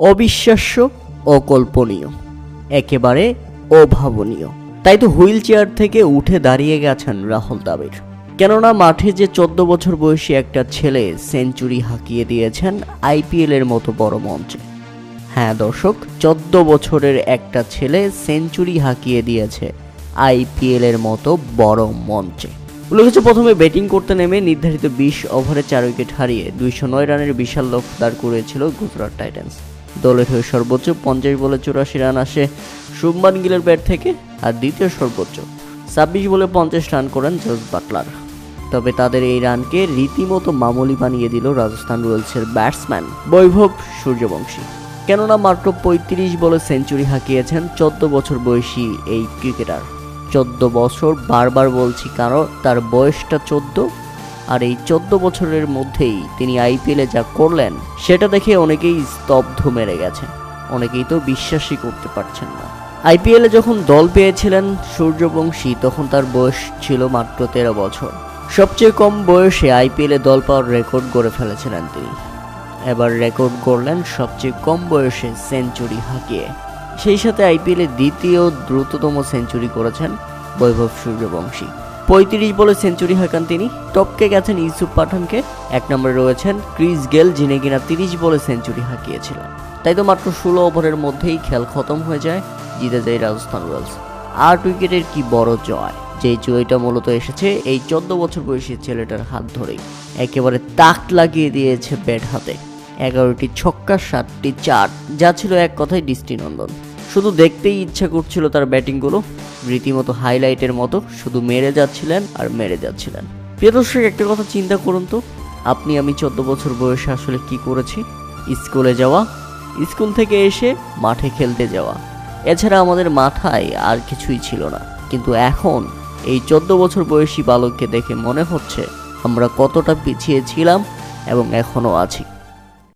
অবিশ্বাস্য, অকল্পনীয়, একেবারে অভাবনীয়। তাই তো হুইল চেয়ার থেকে উঠে দাঁড়িয়ে গেছেন রাহুল দ্রাবিড়। কেননা মাঠে যে 14 বছর বয়সী একটা ছেলে সেঞ্চুরি হাঁকিয়ে দিয়েছেন আইপিএল এর মতো বড় মঞ্চে। হ্যাঁ দর্শক, 14 বছরের একটা ছেলে সেঞ্চুরি হাঁকিয়ে দিয়েছে আইপিএল এর মতো বড় মঞ্চে। উল্লেখ্য, প্রথমে ব্যাটিং করতে নেমে নির্ধারিত 20 ওভারে 4 উইকেট হারিয়ে 209 রানের বিশাল লক্ষ্য দাঁড় করিয়েছিল গুজরাট টাইটান্স। দলের হয়ে সর্বোচ্চ 50 বলে 84 রান আসে শুভমান গিলের ব্যাট থেকে, আর দ্বিতীয় সর্বোচ্চ 26 বলে 50 রান করেন জস বাটলার। তবে তাদের এই রানকে রীতিমতো মামুলি বানিয়ে দিল রাজস্থান রয়্যালসের ব্যাটসম্যান বৈভব সূর্যবংশী। কেননা মাত্র 35 বলে সেঞ্চুরি হাঁকিয়েছেন 14 বছর বয়সী এই ক্রিকেটার। 14 বছর, বারবার বলছি কারণ তার বয়সটা 14, আর এই 14 বছরের মধ্যেই তিনি আইপিএলে যা করলেন সেটা দেখে অনেকেই স্তব্ধ মেরে গেছে। অনেকেই তো বিশ্বাসই করতে পারছেন না। আইপিএলে যখন দল পেয়েছিলেন সূর্যবংশী, তখন তার বয়স ছিল মাত্র 13 বছর। সবচেয়ে কম বয়সে আইপিএলে দল পাওয়ার রেকর্ড গড়ে ফেলেছিলেন তিনি। এবার রেকর্ড করলেন সবচেয়ে কম বয়সে সেঞ্চুরি হাঁকিয়ে। সেই সাথে আইপিএলে দ্বিতীয় দ্রুততম সেঞ্চুরি করেছেন বৈভব সূর্যবংশী। 35 বলে সেঞ্চুরি হাঁকান তিনি। টপকে গেছেন ইউসুফ পাঠানকে। 1 নম্বরে রয়েছেন ক্রিস গেল, যিনি কিনা 30 বলে সেঞ্চুরি হাঁকিয়েছিলেন। তাই তো মাত্র 16 ওভারের মধ্যেই খেল খতম হয়ে যায়, জিতে যায় রাজস্থান রয়্যালস। 8 উইকেটের কি বড় জয়! যে জয়টা মূলত এসেছে এই 14 বছর বয়সী ছেলেটার হাত ধরেই। একেবারে তাক লাগিয়ে দিয়েছে ব্যাট হাতে। 11টি ছক্কা, 7টি চার, যা ছিল এক কথায় দৃষ্টিনন্দন। শুধু দেখতেই ইচ্ছা করছিল তার ব্যাটিংগুলো, রীতিমতো হাইলাইটের মতো শুধু মেরে যাচ্ছিলেন আর মেরে যাচ্ছিলেন। প্রিয় দর্শক, একটা কথা চিন্তা করুন তো, আপনি আমি 14 বছর বয়সে আসলে কি করেছি? স্কুলে যাওয়া, স্কুল থেকে এসে মাঠে খেলতে যাওয়া, এছাড়া আমাদের মাথায় আর কিছুই ছিল না। কিন্তু এখন এই 14 বছর বয়সী বালককে দেখে মনে হচ্ছে আমরা কতটা পিছিয়ে ছিলাম এবং এখনও আছি।